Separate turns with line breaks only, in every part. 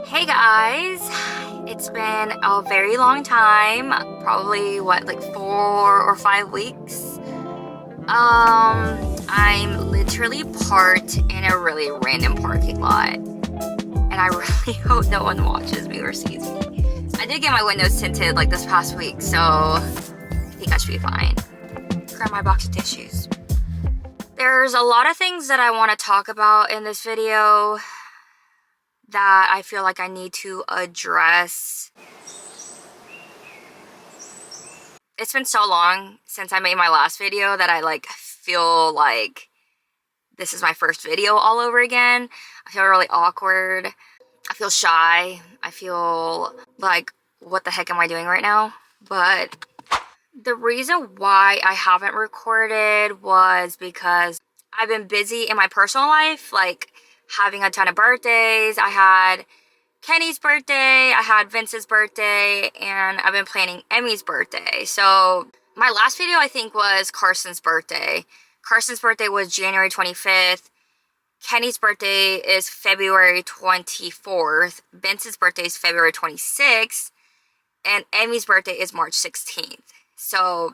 Hey guys, it's been a very long time, probably what, like 4 or 5 weeks. I'm literally parked in a really random parking lot, and I really hope no one watches me or sees me. I did get my windows tinted like this past week, so I think I should be fine. Grab my box of tissues. There's a lot of things that I want to talk about in this video that I feel like I need to address. It's been so long since I made my last video that I feel like this is my first video all over again. I feel really awkward. I feel shy. I feel like, what the heck am I doing right now? But the reason why I haven't recorded was because I've been busy in my personal life, like having a ton of birthdays. I had Kenny's birthday, I had Vince's birthday, and I've been planning Emmy's birthday. So my last video, I think, was Carson's birthday. Carson's birthday was January 25th. Kenny's birthday is February 24th. Vince's birthday is February 26th. And Emmy's birthday is March 16th. So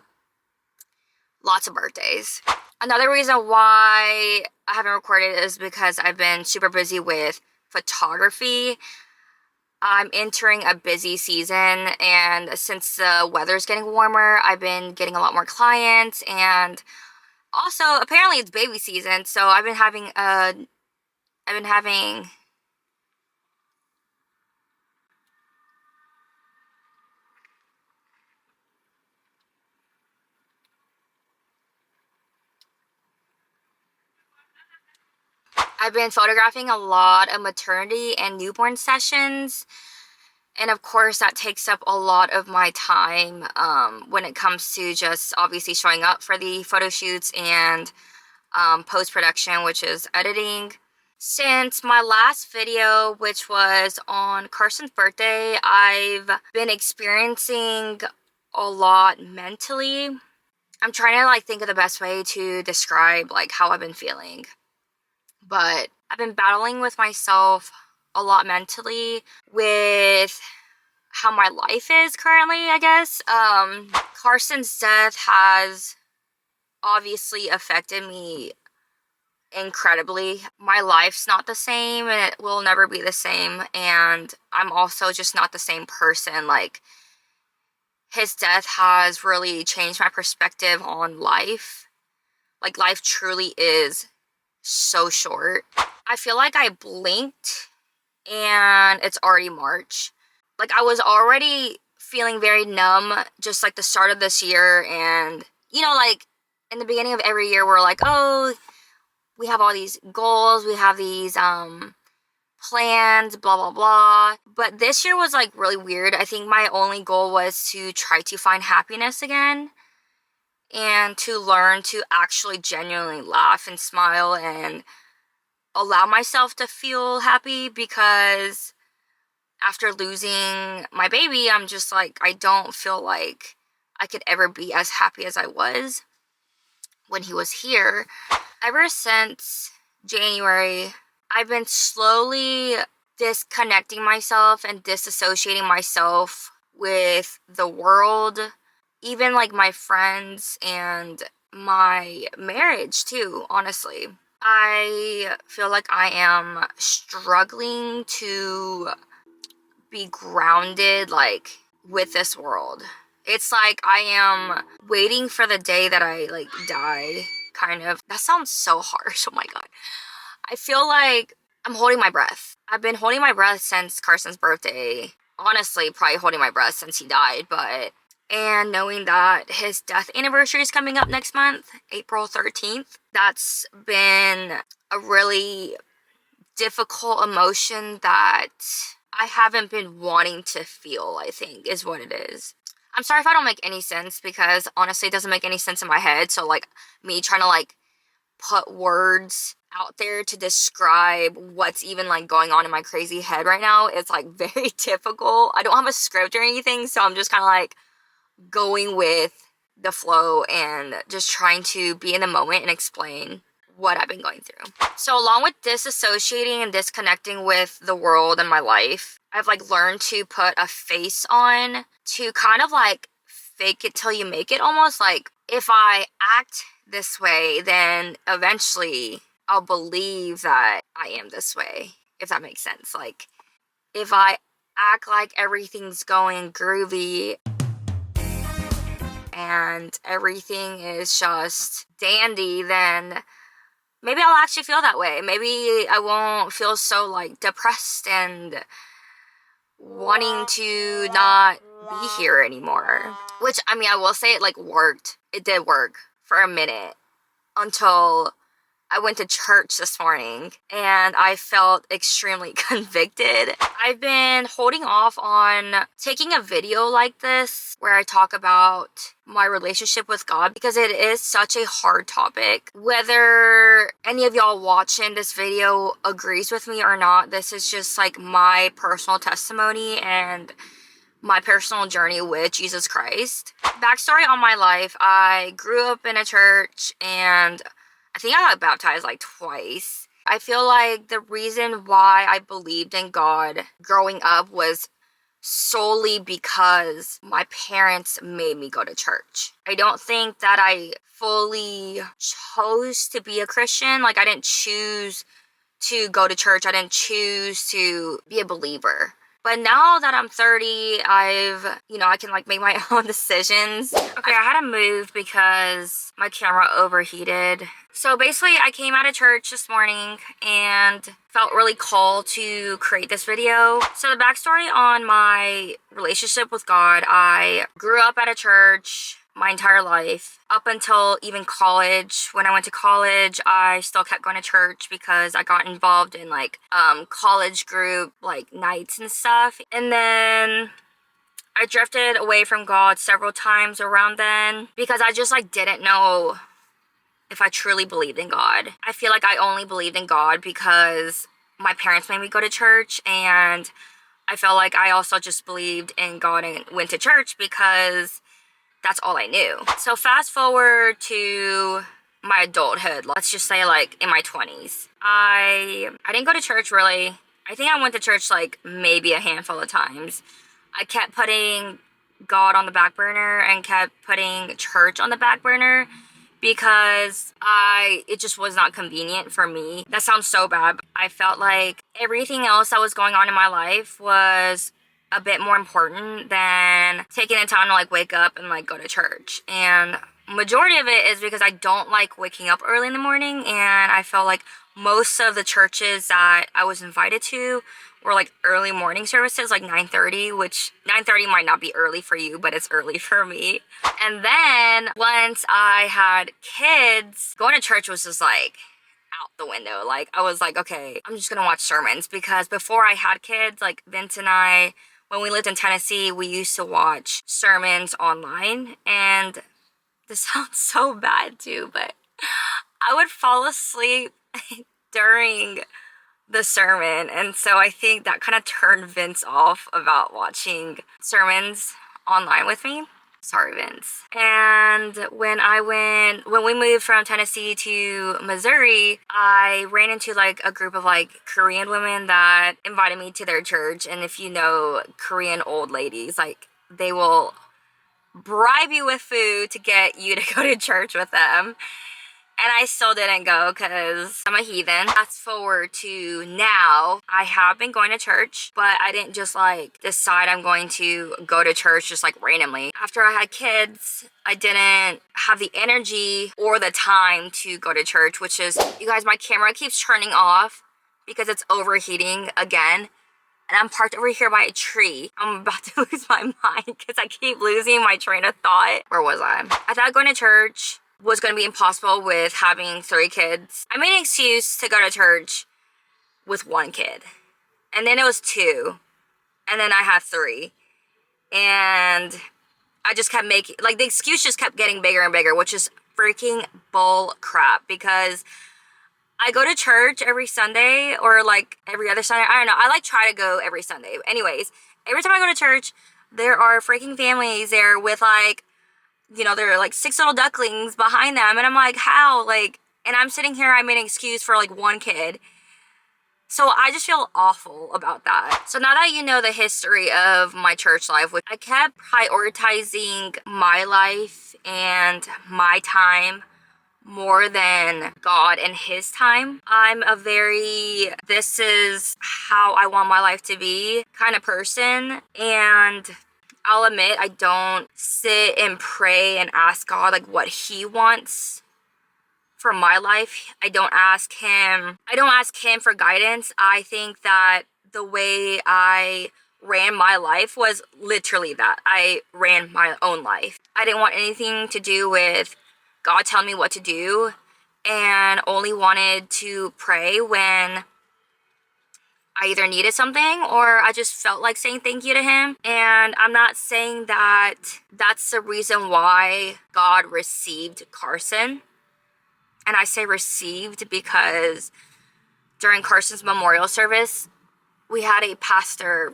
lots of birthdays. Another reason why I haven't recorded is because I've been super busy with photography. I'm entering a busy season, and since the weather's getting warmer, I've been getting a lot more clients, and also apparently it's baby season, so I've been having photographing a lot of maternity and newborn sessions, and of course that takes up a lot of my time when it comes to just obviously showing up for the photo shoots and post-production, which is editing. Since my last video, which was on Carson's birthday, I've been experiencing a lot mentally. I'm trying to think of the best way to describe how I've been feeling. But I've been battling with myself a lot mentally with how my life is currently, I guess. Carson's death has obviously affected me incredibly. My life's not the same, and it will never be the same, and I'm also just not the same person. His death has really changed my perspective on life. Life truly is so short. I feel like I blinked and it's already March. I was already feeling very numb just the start of this year, and in the beginning of every year we're like, oh, we have all these goals, we have these plans, blah blah blah. But this year was really weird. I think my only goal was to try to find happiness again, and to learn to actually genuinely laugh and smile and allow myself to feel happy, because after losing my baby, I'm just I don't feel like I could ever be as happy as I was when he was here. Ever since January, I've been slowly disconnecting myself and disassociating myself with the world, even my friends and my marriage too, honestly. I feel like I am struggling to be grounded with this world. It's I am waiting for the day that I die, kind of. That sounds so harsh. Oh my god. I feel like I'm holding my breath. I've been holding my breath since Carson's birthday. Honestly, probably holding my breath since he died, and knowing that his death anniversary is coming up next month, April 13th, that's been a really difficult emotion that I haven't been wanting to feel, I think, is what it is. I'm sorry if I don't make any sense, because honestly it doesn't make any sense in my head, so me trying to put words out there to describe what's even going on in my crazy head right now, it's very difficult. I don't have a script or anything, so I'm just kind of going with the flow and just trying to be in the moment and explain what I've been going through. So along with disassociating and disconnecting with the world and my life, I've like learned to put a face on, to kind of like fake it till you make it almost. Like if I act this way, then eventually I'll believe that I am this way, if that makes sense. Like if I act like everything's going groovy and everything is just dandy, then maybe I'll actually feel that way. Maybe I won't feel so like depressed and wanting to not be here anymore. Which, I mean, I will say it like worked. It did work for a minute until I went to church this morning and I felt extremely convicted. I've been holding off on taking a video like this where I talk about my relationship with God because it is such a hard topic. Whether any of y'all watching this video agrees with me or not, this is just like my personal testimony and my personal journey with Jesus Christ. Backstory on my life: I grew up in a church and I think I got baptized like twice. I feel like the reason why I believed in God growing up was solely because my parents made me go to church. I don't think that I fully chose to be a Christian. Like I didn't choose to go to church. I didn't choose to be a believer. But now that I'm 30, I can like make my own decisions. Okay, I had to move because my camera overheated. So basically I came out of church this morning and felt really called to create this video. So the backstory on my relationship with God: I grew up at a church my entire life up until even college. When I went to college, I still kept going to church because I got involved in like college group like nights and stuff. And then I drifted away from God several times around then because I just like didn't know if I truly believed in God. I feel like I only believed in God because my parents made me go to church, and I felt like I also just believed in God and went to church because that's all I knew. So fast forward to my adulthood, let's just say like in my 20s. I didn't go to church really. I think I went to church like maybe a handful of times. I kept putting God on the back burner and kept putting church on the back burner because it just was not convenient for me. That sounds so bad. I felt like everything else that was going on in my life was a bit more important than taking the time to like wake up and like go to church. And majority of it is because I don't like waking up early in the morning, and I felt like most of the churches that I was invited to were like early morning services, like 9:30, which 9:30 might not be early for you, but it's early for me. And then once I had kids, going to church was just like out the window. Like I was like, okay, I'm just gonna watch sermons, because before I had kids, like Vince and I, when we lived in Tennessee, we used to watch sermons online, and this sounds so bad too, but I would fall asleep during the sermon, and so I think that kind of turned Vince off about watching sermons online with me. Sorry, Vince. And when we moved from Tennessee to Missouri, I ran into like a group of like Korean women that invited me to their church. And if you know Korean old ladies, like they will bribe you with food to get you to go to church with them. And I still didn't go because I'm a heathen. Fast forward to now, I have been going to church, but I didn't just like decide I'm going to go to church just like randomly. After I had kids, I didn't have the energy or the time to go to church, which is, you guys, my camera keeps turning off because it's overheating again. And I'm parked over here by a tree. I'm about to lose my mind because I keep losing my train of thought. Where was I? I thought going to church was going to be impossible with having 3 kids. I made an excuse to go to church with 1 kid. And then it was 2. And then I had 3. And I just kept making, like the excuse just kept getting bigger and bigger, which is freaking bull crap, because I go to church every Sunday or like every other Sunday. I don't know. I like try to go every Sunday. Anyways, every time I go to church, there are freaking families there with like, you know, there are like 6 little ducklings behind them. And I'm like, how? Like, And I'm sitting here, I made an excuse for like one kid. So I just feel awful about that. So now that you know the history of my church life, which I kept prioritizing my life and my time more than God and his time. I'm a very, this is how I want my life to be kind of person. And I'll admit, I don't sit and pray and ask God like what he wants for my life. I don't ask him for guidance. I think that the way I ran my life was literally that. I ran my own life. I didn't want anything to do with God telling me what to do, and only wanted to pray when I either needed something or I just felt like saying thank you to him. And I'm not saying that that's the reason why God received Carson. And I say received because during Carson's memorial service, we had a pastor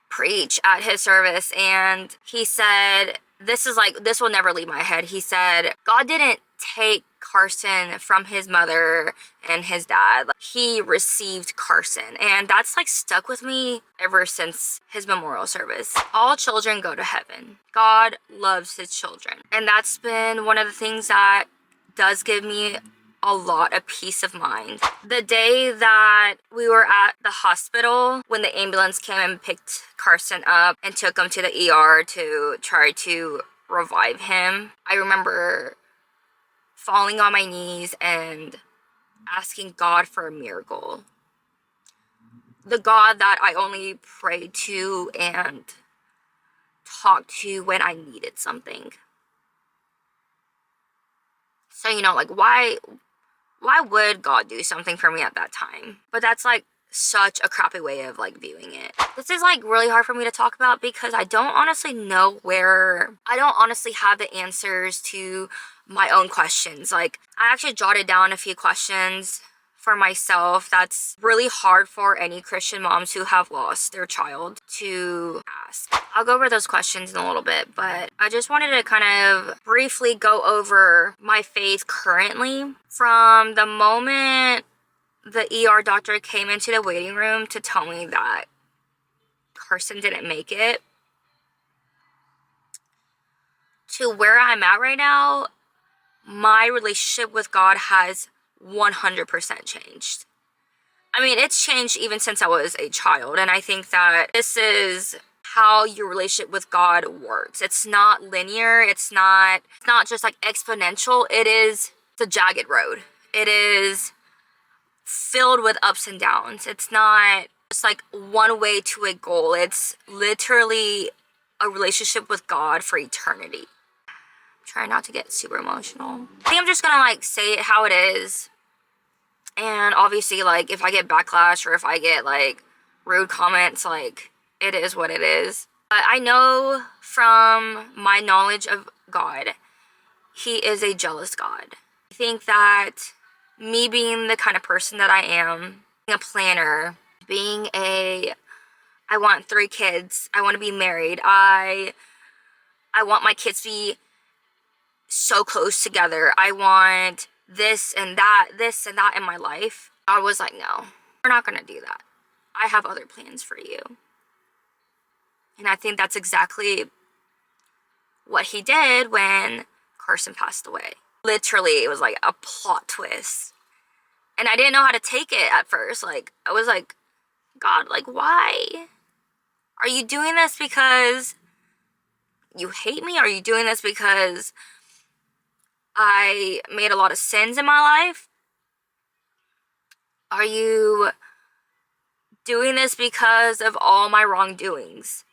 preach at his service, and he said, this will never leave my head. He said, God didn't take Carson from his mother and his dad. He received Carson. And that's like stuck with me ever since his memorial service. All children go to heaven. God loves his children. And that's been one of the things that does give me a lot of peace of mind. The day that we were at the hospital, when the ambulance came and picked Carson up and took him to the ER to try to revive him, I remember falling on my knees and asking God for a miracle. The God that I only prayed to and talked to when I needed something. So, you know, like, why would God do something for me at that time? But that's like such a crappy way of like viewing it. This is like really hard for me to talk about because I don't honestly have the answers to my own questions. Like, I actually jotted down a few questions for myself that's really hard for any Christian moms who have lost their child to ask. I'll go over those questions in a little bit, but I just wanted to kind of briefly go over my faith currently from the moment the ER doctor came into the waiting room to tell me that Carson didn't make it to where I'm at right now. My relationship with God has 100% changed. I mean, it's changed even since I was a child, and I think that this is how your relationship with God works. It's not linear. It's not just like exponential. It's a jagged road. It is filled with ups and downs. It's not just like one way to a goal. It's literally a relationship with God for eternity. Try not to get super emotional. I think I'm just gonna like say it how it is. And obviously, like, if I get backlash or if I get like rude comments, like, it is what it is. But I know from my knowledge of God, he is a jealous God. I think that me being the kind of person that I am, being a planner, I want 3 kids, I want to be married, I want my kids to be so close together, I want this and that in my life. God was like, no, we're not gonna do that. I have other plans for you. And I think that's exactly what he did when Carson passed away. Literally, it was like a plot twist. And I didn't know how to take it at first. Like, I was like, God, like, why? Are you doing this because you hate me? Are you doing this because I made a lot of sins in my life? Are you doing this because of all my wrongdoings?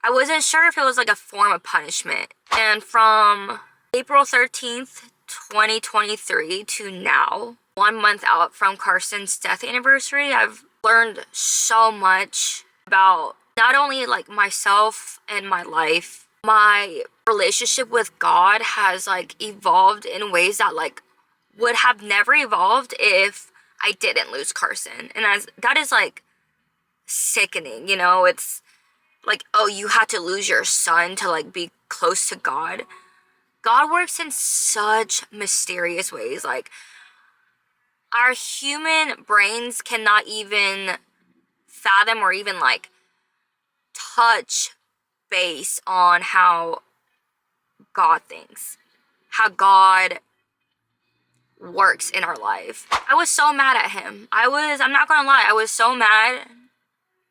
I wasn't sure if it was like a form of punishment. And from April 13th, 2023 to now, 1 month out from Carson's death anniversary, I've learned so much about not only like myself and my life, my relationship with God has like evolved in ways that like would have never evolved if I didn't lose Carson. And that is like sickening, you know? It's like, oh, you had to lose your son to like be close to God. God works in such mysterious ways. Like, our human brains cannot even fathom or even like touch base on how God thinks, how God works in our life. I was so mad at him. I'm not gonna lie, I was so mad.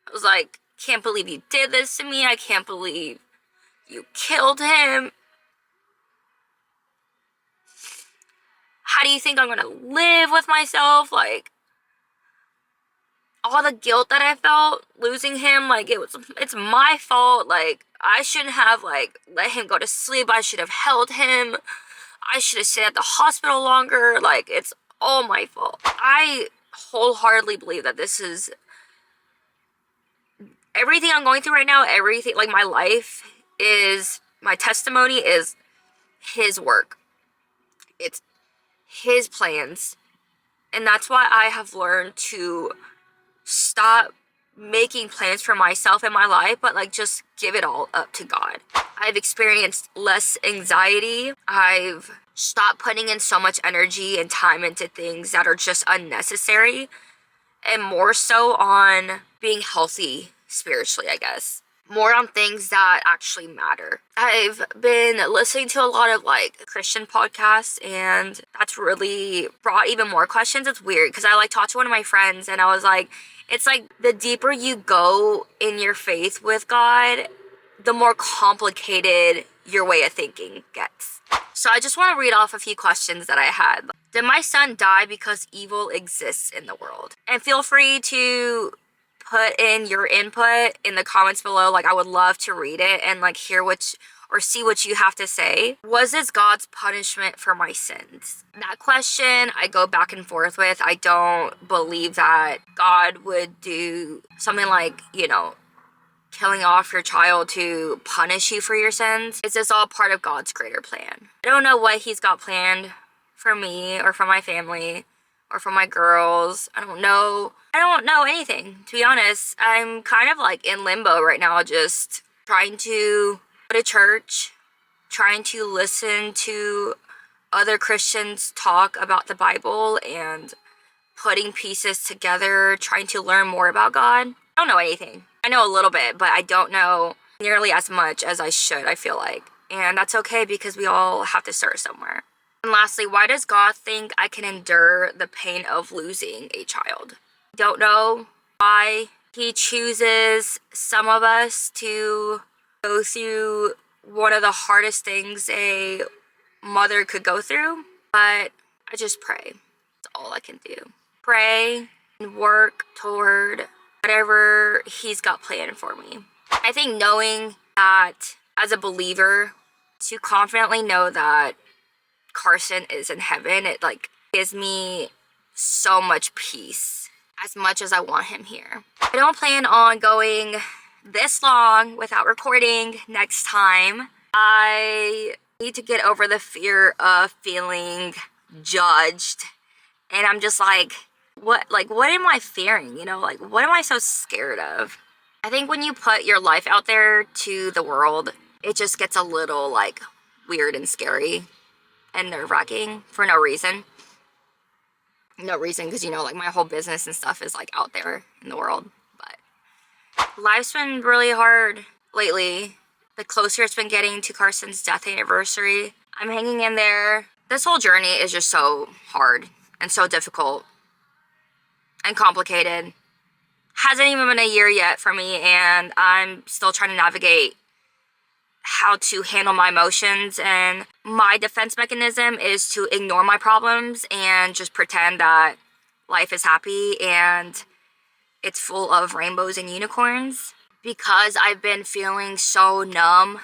I was like, can't believe you did this to me. I can't believe you killed him. How do you think I'm gonna live with myself? Like, all the guilt that I felt losing him, like, it's my fault. Like, I shouldn't have like let him go to sleep. I should have held him. I should have stayed at the hospital longer. Like, it's all my fault. I wholeheartedly believe that this is everything I'm going through right now. Everything, like, my life is, my testimony is his work. It's his plans. And that's why I have learned to stop making plans for myself in my life, but like just give it all up to God. I've experienced less anxiety. I've stopped putting in so much energy and time into things that are just unnecessary, and more so on being healthy spiritually, I guess. More on things that actually matter. I've been listening to a lot of like Christian podcasts, and that's really brought even more questions. It's weird because I like talked to one of my friends and I was like, it's like the deeper you go in your faith with God, the more complicated your way of thinking gets. So I just want to read off a few questions that I had. Did my son die because evil exists in the world? And feel free to put in your input in the comments below. Like, I would love to read it and like hear or see what you have to say. Was this God's punishment for my sins? That question I go back and forth with. I don't believe that God would do something like, killing off your child to punish you for your sins. Is this all part of God's greater plan? I don't know what he's got planned for me or for my family or for my girls. I don't know anything, to be honest. I'm kind of like in limbo right now, just trying to go to church, trying to listen to other Christians talk about the Bible and putting pieces together, trying to learn more about God. I don't know anything. I know a little bit, but I don't know nearly as much as I should, I feel like. And that's okay because we all have to start somewhere. And lastly, why does God think I can endure the pain of losing a child? Don't know why he chooses some of us to go through one of the hardest things a mother could go through, but I just pray. That's all I can do. Pray and work toward whatever he's got planned for me. I think knowing that as a believer, to confidently know that Carson is in heaven, it like gives me so much peace, as much as I want him here. I don't plan on going this long without recording next time. I need to get over the fear of feeling judged, and I'm just like, what am I fearing? Like, what am I so scared of? I think when you put your life out there to the world, it just gets a little like weird and scary and nerve-wracking for no reason. No reason, because like my whole business and stuff is like out there in the world. But life's been really hard lately. The closer it's been getting to Carson's death anniversary, I'm hanging in there. This whole journey is just so hard and so difficult and complicated. Hasn't even been a year yet for me, and I'm still trying to navigate how to handle my emotions, and my defense mechanism is to ignore my problems and just pretend that life is happy and it's full of rainbows and unicorns. Because I've been feeling so numb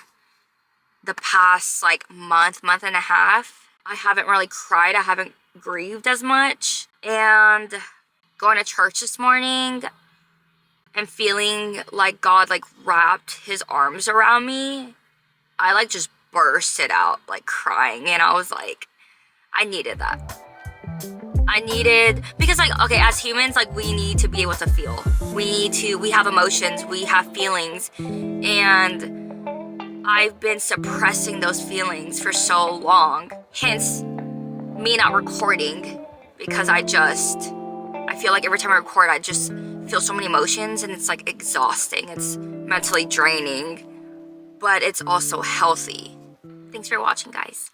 the past like month and a half, I haven't really cried. I haven't grieved as much. And going to church this morning and feeling like God like wrapped his arms around me, I like just bursted out like crying, and I was like, I needed that. Because like, okay, as humans, like, we need to be able to feel. We have emotions, we have feelings, and I've been suppressing those feelings for so long. Hence, me not recording, because I feel like every time I record, I just feel so many emotions, and it's like exhausting. It's mentally draining, but it's also healthy. Thanks for watching, guys.